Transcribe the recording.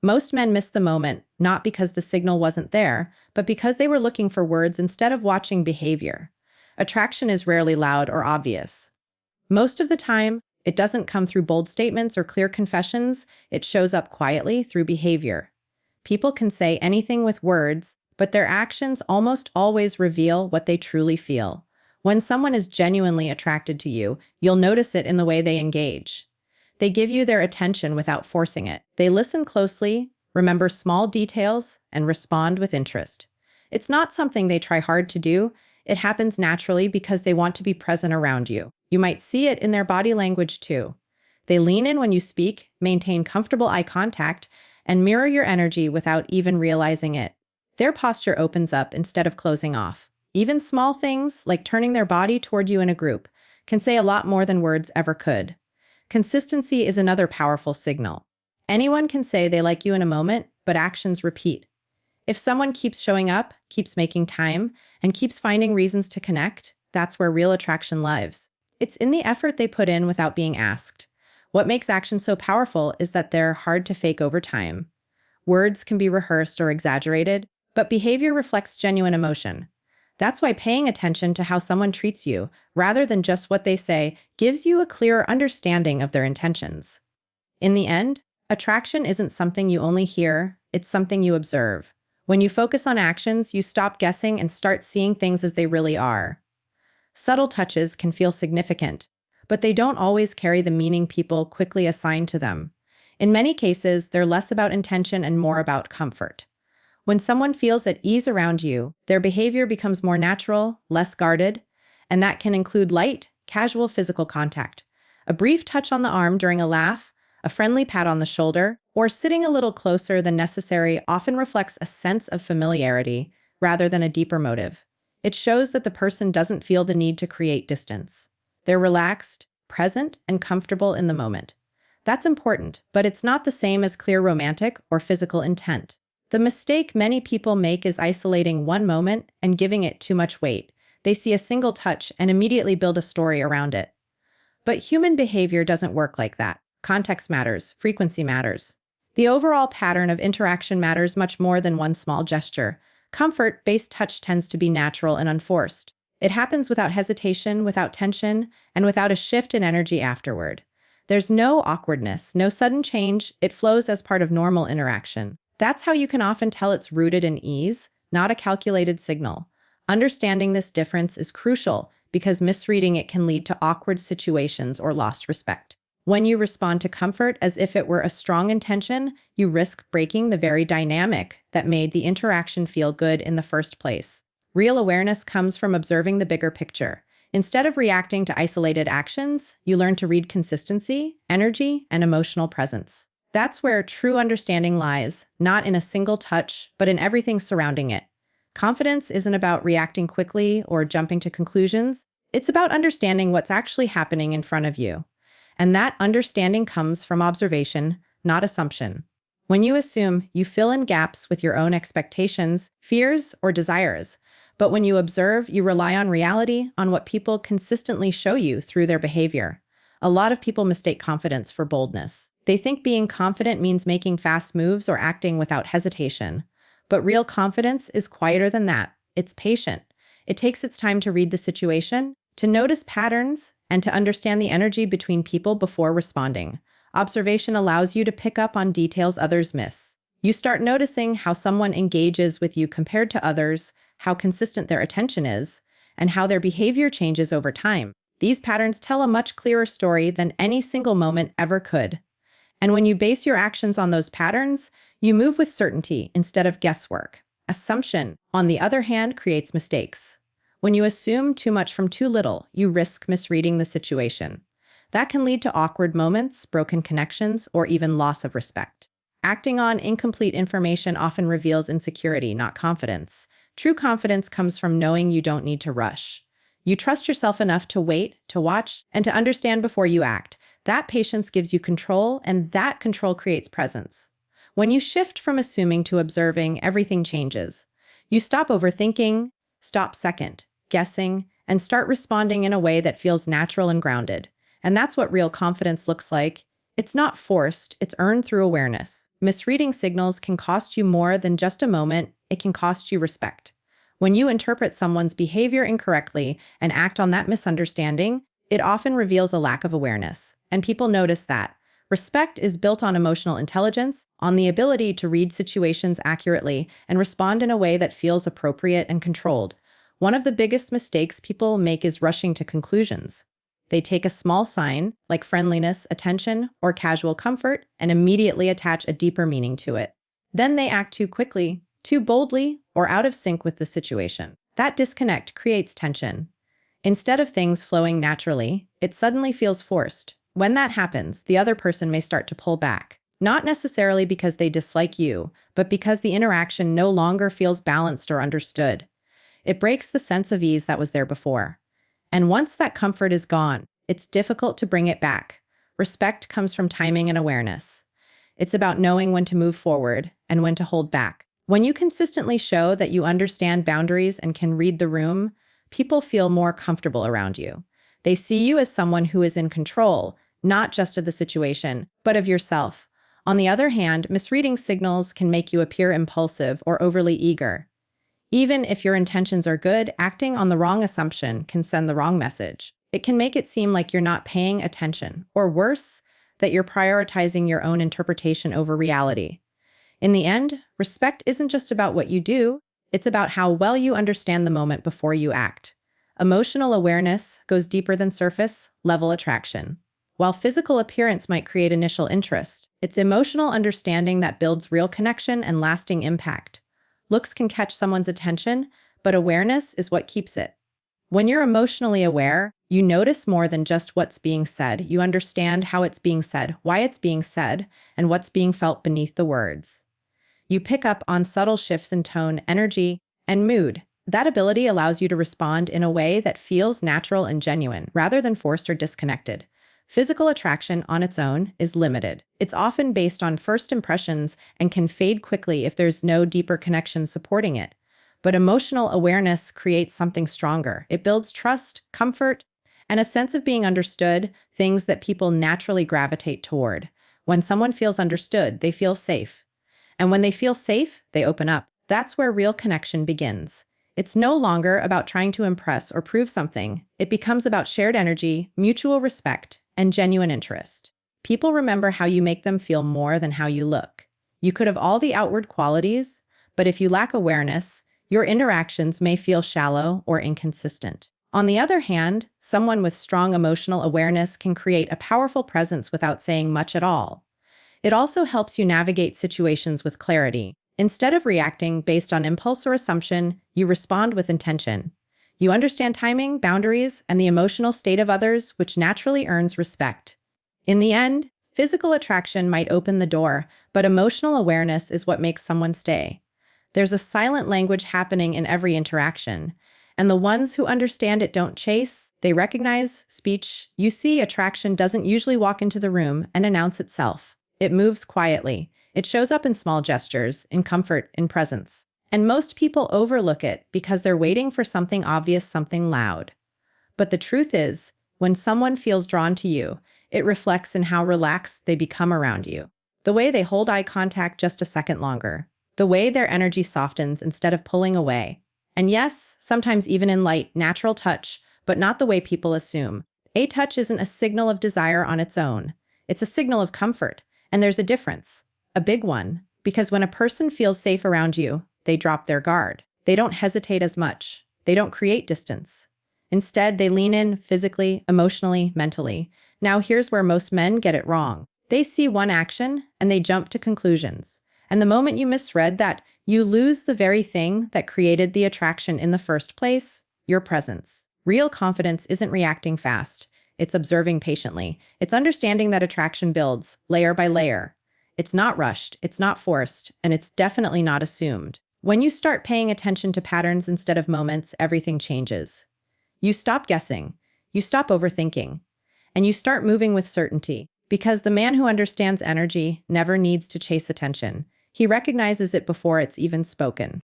Most men miss the moment, not because the signal wasn't there, but because they were looking for words instead of watching behavior. Attraction is rarely loud or obvious. Most of the time, it doesn't come through bold statements or clear confessions, it shows up quietly through behavior. People can say anything with words, but their actions almost always reveal what they truly feel. When someone is genuinely attracted to you, you'll notice it in the way they engage. They give you their attention without forcing it. They listen closely, remember small details, and respond with interest. It's not something they try hard to do. It happens naturally because they want to be present around you. You might see it in their body language too. They lean in when you speak, maintain comfortable eye contact, and mirror your energy without even realizing it. Their posture opens up instead of closing off. Even small things, like turning their body toward you in a group, can say a lot more than words ever could. Consistency is another powerful signal. Anyone can say they like you in a moment, but actions repeat. If someone keeps showing up, keeps making time, and keeps finding reasons to connect, that's where real attraction lives. It's in the effort they put in without being asked. What makes action so powerful is that they're hard to fake over time. Words can be rehearsed or exaggerated, but behavior reflects genuine emotion. That's why paying attention to how someone treats you, rather than just what they say, gives you a clearer understanding of their intentions. In the end, attraction isn't something you only hear, it's something you observe. When you focus on actions, you stop guessing and start seeing things as they really are. Subtle touches can feel significant, but they don't always carry the meaning people quickly assign to them. In many cases, they're less about intention and more about comfort. When someone feels at ease around you, their behavior becomes more natural, less guarded, and that can include light, casual physical contact. A brief touch on the arm during a laugh, a friendly pat on the shoulder, or sitting a little closer than necessary often reflects a sense of familiarity rather than a deeper motive. It shows that the person doesn't feel the need to create distance. They're relaxed, present, and comfortable in the moment. That's important, but it's not the same as clear romantic or physical intent. The mistake many people make is isolating one moment and giving it too much weight. They see a single touch and immediately build a story around it. But human behavior doesn't work like that. Context matters, frequency matters. The overall pattern of interaction matters much more than one small gesture. Comfort-based touch tends to be natural and unforced. It happens without hesitation, without tension, and without a shift in energy afterward. There's no awkwardness, no sudden change. It flows as part of normal interaction. That's how you can often tell it's rooted in ease, not a calculated signal. Understanding this difference is crucial because misreading it can lead to awkward situations or lost respect. When you respond to comfort as if it were a strong intention, you risk breaking the very dynamic that made the interaction feel good in the first place. Real awareness comes from observing the bigger picture. Instead of reacting to isolated actions, you learn to read consistency, energy, and emotional presence. That's where true understanding lies, not in a single touch, but in everything surrounding it. Confidence isn't about reacting quickly or jumping to conclusions. It's about understanding what's actually happening in front of you. And that understanding comes from observation, not assumption. When you assume, you fill in gaps with your own expectations, fears, or desires. But when you observe, you rely on reality, on what people consistently show you through their behavior. A lot of people mistake confidence for boldness. They think being confident means making fast moves or acting without hesitation. But real confidence is quieter than that. It's patient. It takes its time to read the situation, to notice patterns, and to understand the energy between people before responding. Observation allows you to pick up on details others miss. You start noticing how someone engages with you compared to others, how consistent their attention is, and how their behavior changes over time. These patterns tell a much clearer story than any single moment ever could. And when you base your actions on those patterns, you move with certainty instead of guesswork. Assumption, on the other hand, creates mistakes. When you assume too much from too little, you risk misreading the situation. That can lead to awkward moments, broken connections, or even loss of respect. Acting on incomplete information often reveals insecurity, not confidence. True confidence comes from knowing you don't need to rush. You trust yourself enough to wait, to watch, and to understand before you act. That patience gives you control, and that control creates presence. When you shift from assuming to observing, everything changes. You stop overthinking, stop second guessing, and start responding in a way that feels natural and grounded. And that's what real confidence looks like. It's not forced, it's earned through awareness. Misreading signals can cost you more than just a moment, it can cost you respect. When you interpret someone's behavior incorrectly and act on that misunderstanding, it often reveals a lack of awareness. And people notice that. Respect is built on emotional intelligence, on the ability to read situations accurately and respond in a way that feels appropriate and controlled. One of the biggest mistakes people make is rushing to conclusions. They take a small sign, like friendliness, attention, or casual comfort, and immediately attach a deeper meaning to it. Then they act too quickly, too boldly, or out of sync with the situation. That disconnect creates tension. Instead of things flowing naturally, it suddenly feels forced. When that happens, the other person may start to pull back. Not necessarily because they dislike you, but because the interaction no longer feels balanced or understood. It breaks the sense of ease that was there before. And once that comfort is gone, it's difficult to bring it back. Respect comes from timing and awareness. It's about knowing when to move forward and when to hold back. When you consistently show that you understand boundaries and can read the room, people feel more comfortable around you. They see you as someone who is in control, not just of the situation, but of yourself. On the other hand, misreading signals can make you appear impulsive or overly eager. Even if your intentions are good, acting on the wrong assumption can send the wrong message. It can make it seem like you're not paying attention, or worse, that you're prioritizing your own interpretation over reality. In the end, respect isn't just about what you do, it's about how well you understand the moment before you act. Emotional awareness goes deeper than surface-level attraction. While physical appearance might create initial interest, it's emotional understanding that builds real connection and lasting impact. Looks can catch someone's attention, but awareness is what keeps it. When you're emotionally aware, you notice more than just what's being said. You understand how it's being said, why it's being said, and what's being felt beneath the words. You pick up on subtle shifts in tone, energy, and mood. That ability allows you to respond in a way that feels natural and genuine, rather than forced or disconnected. Physical attraction on its own is limited. It's often based on first impressions and can fade quickly if there's no deeper connection supporting it. But emotional awareness creates something stronger. It builds trust, comfort, and a sense of being understood, things that people naturally gravitate toward. When someone feels understood, they feel safe. And when they feel safe, they open up. That's where real connection begins. It's no longer about trying to impress or prove something. It becomes about shared energy, mutual respect, and genuine interest. People remember how you make them feel more than how you look. You could have all the outward qualities, but if you lack awareness, your interactions may feel shallow or inconsistent. On the other hand, someone with strong emotional awareness can create a powerful presence without saying much at all. It also helps you navigate situations with clarity. Instead of reacting based on impulse or assumption, you respond with intention. You understand timing, boundaries, and the emotional state of others, which naturally earns respect. In the end, physical attraction might open the door, but emotional awareness is what makes someone stay. There's a silent language happening in every interaction, and the ones who understand it don't chase, they recognize speech. You see, attraction doesn't usually walk into the room and announce itself. It moves quietly. It shows up in small gestures, in comfort, in presence. And most people overlook it because they're waiting for something obvious, something loud. But the truth is, when someone feels drawn to you, it reflects in how relaxed they become around you. The way they hold eye contact just a second longer. The way their energy softens instead of pulling away. And yes, sometimes even in light, natural touch, but not the way people assume. A touch isn't a signal of desire on its own. It's a signal of comfort. And there's a difference. A big one. Because when a person feels safe around you, they drop their guard. They don't hesitate as much. They don't create distance. Instead, they lean in physically, emotionally, mentally. Now here's where most men get it wrong. They see one action and they jump to conclusions. And the moment you misread that, you lose the very thing that created the attraction in the first place, your presence. Real confidence isn't reacting fast. It's observing patiently. It's understanding that attraction builds, layer by layer. It's not rushed, it's not forced, and it's definitely not assumed. When you start paying attention to patterns instead of moments, everything changes. You stop guessing, you stop overthinking, and you start moving with certainty. Because the man who understands energy never needs to chase attention. He recognizes it before it's even spoken.